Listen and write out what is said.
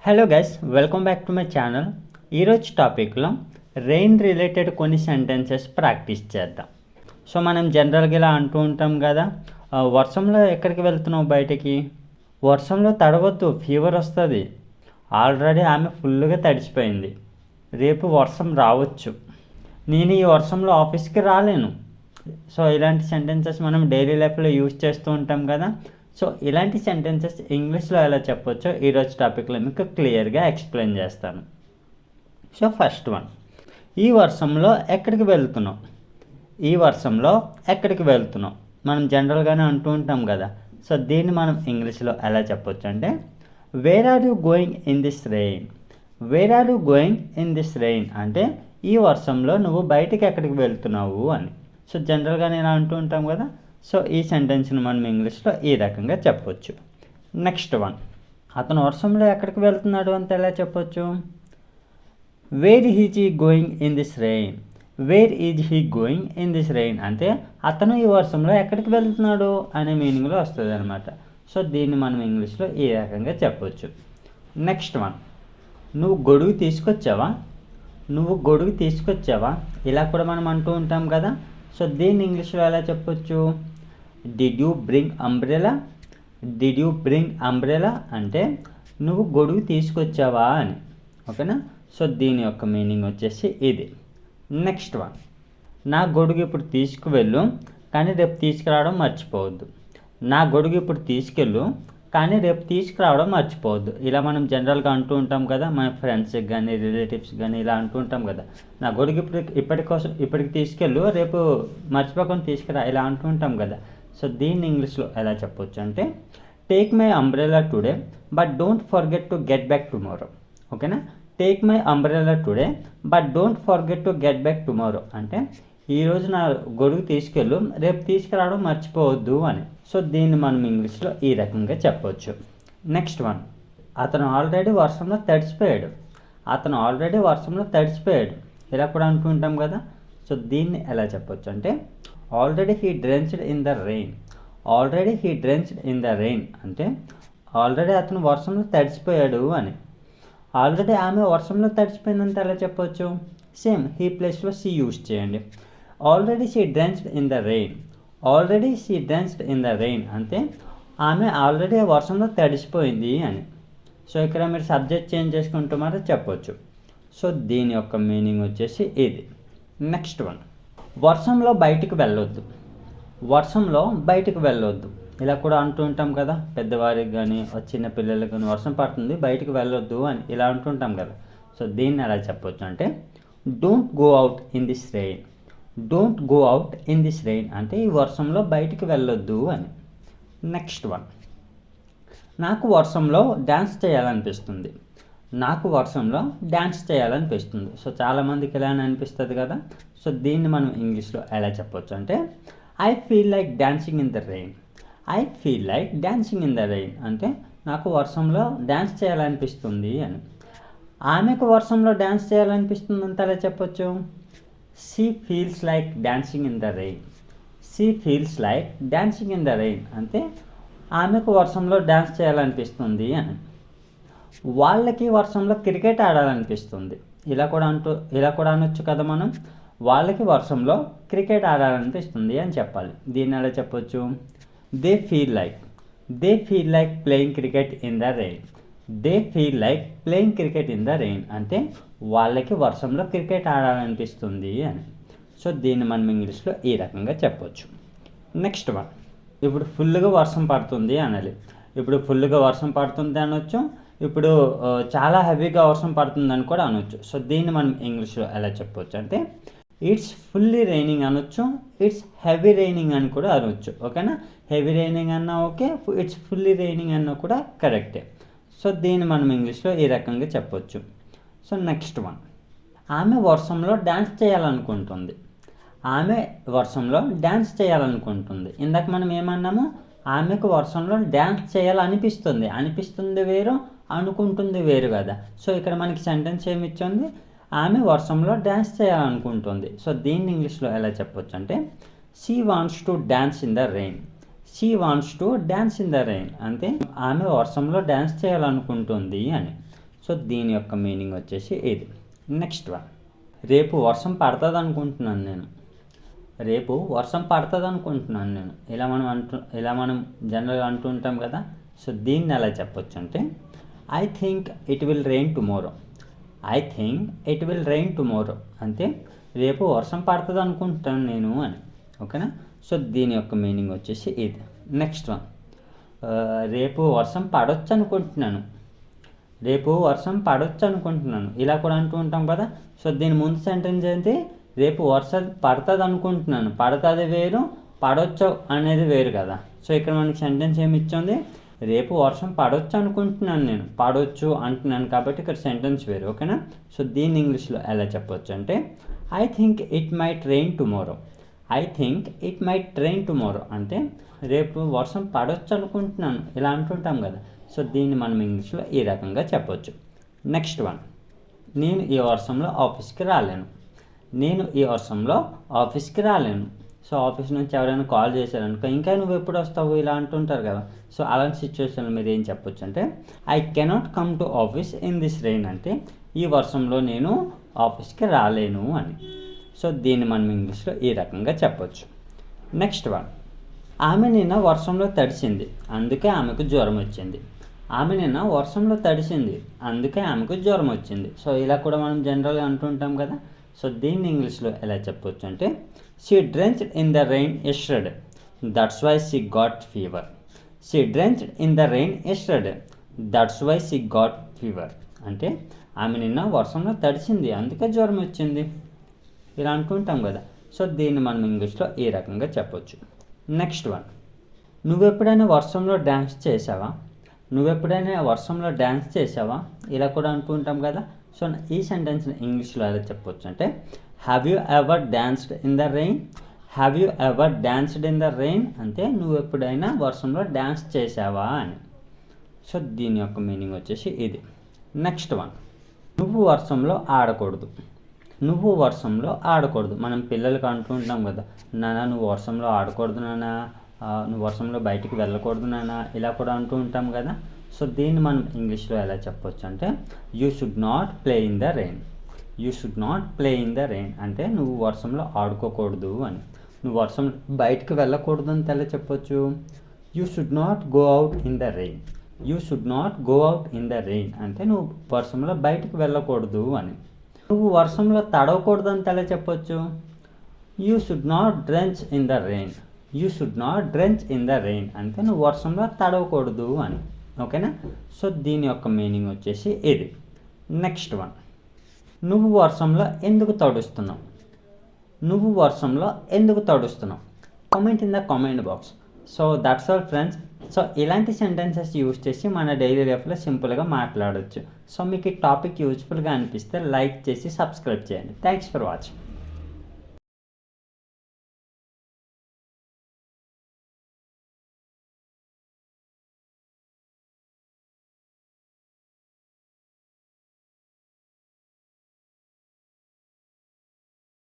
Hello guys, welcome back to my channel. ఈరోజు టాపిక్లో rain related కొన్ని సెంటెన్సెస్ ప్రాక్టీస్ చేద్దాం. సో మనం జనరల్గా ఇలా అంటూ ఉంటాం కదా, వర్షంలో ఎక్కడికి వెళ్తున్నావు బయటికి, వర్షంలో తడవద్దు ఫీవర్ వస్తుంది, ఆల్రెడీ ఆమె ఫుల్గా తడిసిపోయింది, రేపు వర్షం రావచ్చు, నేను ఈ వర్షంలో ఆఫీస్కి రాలేను. సో ఇలాంటి సెంటెన్సెస్ మనం డైలీ లైఫ్లో యూజ్ చేస్తూ ఉంటాం కదా. సో ఇలాంటి సెంటెన్సెస్ ఇంగ్లీష్లో ఎలా చెప్పొచ్చో ఈరోజు టాపిక్లో మీకు క్లియర్గా ఎక్స్ప్లెయిన్ చేస్తాను. సో ఫస్ట్ వన్, ఈ వర్షంలో ఎక్కడికి వెళ్తున్నావు, ఈ వర్షంలో ఎక్కడికి వెళ్తున్నావు మనం జనరల్గానే అంటూ ఉంటాం కదా. సో దీన్ని మనం ఇంగ్లీష్లో ఎలా చెప్పొచ్చు అంటే, where are you going in this rain, where are you going in this rain అంటే ఈ వర్షంలో నువ్వు బయటికి ఎక్కడికి వెళ్తున్నావు అని. సో జనరల్గా ఇలా అంటూ ఉంటాం కదా. సో ఈ సెంటెన్స్ని మనం ఇంగ్లీష్లో ఈ రకంగా చెప్పొచ్చు. నెక్స్ట్ వన్, అతను వర్షంలో ఎక్కడికి వెళ్తున్నాడు అంటే ఎలా చెప్పొచ్చు, where is he going in this rain, where is he going in this rain అంటే అతను ఈ వర్షంలో ఎక్కడికి వెళ్తున్నాడు అనే మీనింగ్లో వస్తుంది అనమాట. సో దీన్ని మనం ఇంగ్లీష్లో ఈ రకంగా చెప్పొచ్చు. నెక్స్ట్ వన్, నువ్వు గొడుగు తీసుకొచ్చావా, నువ్వు గొడుగు తీసుకొచ్చావా ఇలా కూడా మనం అంటూ ఉంటాం కదా. సో దీన్ని ఇంగ్లీష్లో ఎలా చెప్పొచ్చు, did you bring umbrella, did you bring umbrella అంటే నువ్వు గొడుగు తీసుకొచ్చావా అని. ఓకేనా. సో దీని యొక్క మీనింగ్ వచ్చేసి ఇది. నెక్స్ట్ వన్, నా గొడుగు ఇప్పుడు తీసుకువెళ్ళు కానీ రేపు తీసుకురావడం మర్చిపోవద్దు, నా గొడుగు ఇప్పుడు తీసుకెళ్ళు కానీ రేపు తీసుకురావడం మర్చిపోవద్దు. ఇలా మనం జనరల్గా అంటూ ఉంటాం కదా, మన ఫ్రెండ్స్కి కానీ రిలేటివ్స్ కానీ ఇలా అంటూ ఉంటాం కదా, నా గొడుగు ఇప్పటికి తీసుకెళ్ళు రేపు మర్చిపోకుండా తీసుకురా ఇలా అంటూ ఉంటాం కదా. సో దీన్ని ఇంగ్లీష్లో ఎలా చెప్పొచ్చు అంటే, take my umbrella today but don't forget to get back tomorrow. ఓకేనా. Take my umbrella today but don't forget to get back tomorrow అంటే ఈరోజు నా గొడుగు తీసుకెళ్ళు రేపు తీసుకురావడం మర్చిపోవద్దు అని. సో దీన్ని మనం ఇంగ్లీష్లో ఈ రకంగా చెప్పవచ్చు. నెక్స్ట్ వన్, అతను ఆల్రెడీ వర్షంలో తడిసిపోయాడు, అతను ఆల్రెడీ వర్షంలో తడిసిపోయాడు ఇలా కూడా అంటుంటాం కదా. సో దీన్ని ఎలా చెప్పొచ్చు అంటే, already he drenched in the rain, already he drenched in the rain అంటే ఆల్రెడీ అతను వర్షంలో తడిసిపోయాడు అని. ఆల్రెడీ ఆమె వర్షంలో తడిసిపోయిందంటే ఎలా చెప్పొచ్చు, సేమ్ హీ ప్లేస్లో సి యూజ్ చేయండి. Already she drenched in the rain, already she drenched in the rain అంటే ఆమె ఆల్రెడీ వర్షంలో తడిసిపోయింది అని. సో ఇక్కడ మీరు సబ్జెక్ట్ చేంజ్ చేసుకుంటూ మరి చెప్పొచ్చు. సో దీని యొక్క మీనింగ్ వచ్చేసి ఇది. నెక్స్ట్ వన్, వర్షంలో బయటికి వెళ్ళొద్దు, వర్షంలో బయటికి వెళ్ళొద్దు ఇలా కూడా అంటూ ఉంటాం కదా. పెద్దవారికి కానీ చిన్న పిల్లలకి కానీ వర్షం పడుతుంది బయటికి వెళ్ళొద్దు అని ఇలా అంటుంటాం కదా. సో దీన్ని ఎలా చెప్పొచ్చు అంటే, don't go out in this rain, don't go out in this rain అంటే ఈ వర్షంలో బయటికి వెళ్ళొద్దు అని. నెక్స్ట్ వన్, నాకు వర్షంలో డ్యాన్స్ చేయాలనిపిస్తుంది, నాకు వర్షంలో డ్యాన్స్ చేయాలనిపిస్తుంది. సో చాలామందికి ఎలా అనిపిస్తుంది కదా. సో దీన్ని మనం ఇంగ్లీష్లో ఎలా చెప్పొచ్చు అంటే, I feel like dancing in the rain, I feel like dancing in the rain అంటే నాకు వర్షంలో డ్యాన్స్ చేయాలనిపిస్తుంది అని. ఆమెకు వర్షంలో డ్యాన్స్ చేయాలనిపిస్తుంది అంత ఎలా చెప్పొచ్చు, she feels like dancing in the rain, she feels like dancing in the rain అంటే ఆమెకు వర్షంలో డ్యాన్స్ చేయాలనిపిస్తుంది అని. వాళ్ళకి వర్షంలో క్రికెట్ ఆడాలనిపిస్తుంది ఇలా కూడా అనొచ్చు కదా మనం. వాళ్ళకి వర్షంలో క్రికెట్ ఆడాలనిపిస్తుంది అని చెప్పాలి. దీన్ని ఎలా చెప్పొచ్చు, they feel like playing cricket in the rain, they feel like playing cricket in the rain అంటే వాళ్ళకి వర్షంలో క్రికెట్ ఆడాలనిపిస్తుంది అని. సో దీన్ని మనం ఇంగ్లీష్లో ఈ రకంగా చెప్పొచ్చు. నెక్స్ట్ వన్, ఇప్పుడు ఫుల్గా వర్షం పడుతుంది అనాలి. ఇప్పుడు ఫుల్గా వర్షం పడుతుంది అనొచ్చు, ఇప్పుడు చాలా హెవీగా వర్షం పడుతుందని కూడా అనొచ్చు. సో దీన్ని మనం ఇంగ్లీష్లో ఎలా చెప్పొచ్చు అంటే, ఇట్స్ ఫుల్లీ రైనింగ్ అనొచ్చు, ఇట్స్ హెవీ రైనింగ్ అని కూడా అనొచ్చు. ఓకేనా. హెవీ రైనింగ్ అన్నా ఓకే, ఇట్స్ ఫుల్లీ రైనింగ్ అన్నా కూడా కరెక్టే. సో దీన్ని మనం ఇంగ్లీష్లో ఈ రకంగా చెప్పొచ్చు. సో నెక్స్ట్ వన్, ఆమె వర్షంలో డ్యాన్స్ చేయాలనుకుంటుంది, ఆమె వర్షంలో డ్యాన్స్ చేయాలనుకుంటుంది. ఇందాక మనం ఏమన్నాము, ఆమెకు వర్షంలో డ్యాన్స్ చేయాలనిపిస్తుంది, అనిపిస్తుంది వేరు, అనుకుంటుంది వేరు కదా. సో ఇక్కడ మనకి సెంటెన్స్ ఏమి ఇచ్చింది, ఆమె వర్షంలో డ్యాన్స్ చేయాలనుకుంటుంది. సో దీన్ని ఇంగ్లీష్లో ఎలా చెప్పొచ్చు అంటే, she wants to dance in the rain, she wants to dance in the rain అంటే ఆమె వర్షంలో డ్యాన్స్ చేయాలనుకుంటుంది అని. సో దీని యొక్క మీనింగ్ వచ్చేసి ఇది. నెక్స్ట్ వన్, రేపు వర్షం పడుతుంది అనుకుంటున్నాను నేను. రేపు వర్షం పడుతుంది అనుకుంటున్నాను నేను. ఇలా మనం జనరల్గా అంటుంటాం కదా. సో దీన్ని ఎలా చెప్పొచ్చు అంటే I think it will rain tomorrow. I think it will rain tomorrow అంటే రేపు వర్షం పడుతుంది అనుకుంటాను నేను అని. ఓకేనా. సో దీని యొక్క మీనింగ్ వచ్చేసి ఇది. నెక్స్ట్ వన్, రేపు వర్షం పడవచ్చు అనుకుంటున్నాను. రేపు వర్షం పడవచ్చు అనుకుంటున్నాను ఇలా కూడా అంటూ ఉంటాం కదా. సో దీని ముందు సెంటెన్స్ ఏంటి, రేపు వర్షం పడుతుంది అనుకుంటున్నాను. పడుతుంది వేరు, పడవచ్చు అనేది వేరు కదా. సో ఇక్కడ మనకి సెంటెన్స్ ఏమి ఇచ్చింది, రేపు వర్షం పడవచ్చు అనుకుంటున్నాను నేను. పడవచ్చు అంటున్నాను కాబట్టి ఇక్కడ సెంటెన్స్ వేరు. ఓకేనా. సో దీన్ని ఇంగ్లీష్లో ఎలా చెప్పవచ్చు అంటే I think it might rain tomorrow. I think it might rain tomorrow అంటే రేపు వర్షం పడవచ్చు అనుకుంటున్నాను ఇలా అంటుంటాం కదా. సో దీన్ని మనం ఇంగ్లీష్లో ఈ రకంగా చెప్పవచ్చు. నెక్స్ట్ వన్, నేను ఈ వర్షంలో ఆఫీస్కి రాలేను. నేను ఈ వర్షంలో ఆఫీస్కి రాలేను. సో ఆఫీస్ నుంచి ఎవరైనా కాల్ చేశారనుకో, ఇంకా నువ్వు ఎప్పుడు వస్తావు ఇలా అంటుంటారు కదా. సో అలాంటి సిచ్యువేషన్లో మీరు ఏం చెప్పొచ్చు అంటే I cannot come to office in this rain అంటే ఈ వర్షంలో నేను ఆఫీస్కి రాలేను అని. సో దీన్ని మనం ఇంగ్లీష్లో ఈ రకంగా చెప్పొచ్చు. నెక్స్ట్ వన్, ఆమె నిన్న వర్షంలో తడిసింది అందుకే ఆమెకు జ్వరం వచ్చింది. ఆమె నిన్న వర్షంలో తడిసింది అందుకే ఆమెకు జ్వరం వచ్చింది. సో ఇలా కూడా మనం జనరల్గా అంటుంటాం కదా. సో దీన్ని ఇంగ్లీష్లో ఎలా చెప్పొచ్చు అంటే she drenched in the rain yesterday that's why she got fever. She drenched in the rain yesterday that's why she got fever అంటే ఆమె నిన్న వర్షంలో తడిసింది అందుకే జ్వరం వచ్చింది ఇలా అంటుంటాం కదా. సో దీన్ని మనం ఇంగ్లీష్లో ఈ రకంగా చెప్పొచ్చు. నెక్స్ట్ వన్, నువ్వెప్పుడైనా వర్షంలో డ్యాన్స్ చేసావా. నువ్వెప్పుడైనా వర్షంలో డ్యాన్స్ చేసావా ఇలా కూడా అంటుంటాం కదా. సో ఈ సెంటెన్స్ని ఇంగ్లీష్లో ఎలా చెప్పొచ్చు అంటే have you ever danced in the rain. Have you ever danced in the rain అంటే నువ్వు ఎప్పుడైనా వర్షంలో డ్యాన్స్ చేసావా అని. సో దీని యొక్క మీనింగ్ వచ్చేసి ఇది. నెక్స్ట్ వన్, నువ్వు వర్షంలో ఆడకూడదు. నువ్వు వర్షంలో ఆడకూడదు. మనం పిల్లలకి అంటూ ఉంటాం కదా, నాన్న నువ్వు వర్షంలో ఆడకూడదు నాన్న, నువ్వు వర్షంలో బయటికి వెళ్ళకూడదు నాన్న ఇలా కూడా అంటూ ఉంటాం కదా. సో దీన్ని మనం ఇంగ్లీష్లో ఎలా చెప్పొచ్చు అంటే you should not play in the rain. You should not play in the rain అంటే నువ్వు వర్షంలో ఆడుకోకూడదు అని. నువ్వు వర్షం బయటికి వెళ్ళకూడదు అని ఎలా చెప్పొచ్చు, you should not go out in the rain. You should not go out in the rain అంటే నువ్వు వర్షంలో బయటికి వెళ్ళకూడదు అని. నువ్వు వర్షంలో తడవకూడదు అని ఎలా చెప్పొచ్చు, you should not drench in the rain. You should not drench in the rain అంటే నువ్వు వర్షంలో తడవకూడదు అని. ఓకేనా. సో దీని యొక్క మీనింగ్ వచ్చేసి ఇది. నెక్స్ట్ వన్, నువ్వు వర్షంలో ఎందుకు తడుస్తున్నావు. నువ్వు వర్షంలో ఎందుకు తడుస్తున్నావు comment in the comment box. So that's all friends. So ఇలాంటి సెంటెన్సెస్ యూజ్ చేసి మన డైలీ లైఫ్లో సింపుల్గా మాట్లాడవచ్చు. సో మీకు ఈ టాపిక్ యూజ్ఫుల్గా అనిపిస్తే లైక్ చేసి సబ్స్క్రైబ్ చేయండి. Thanks for watching.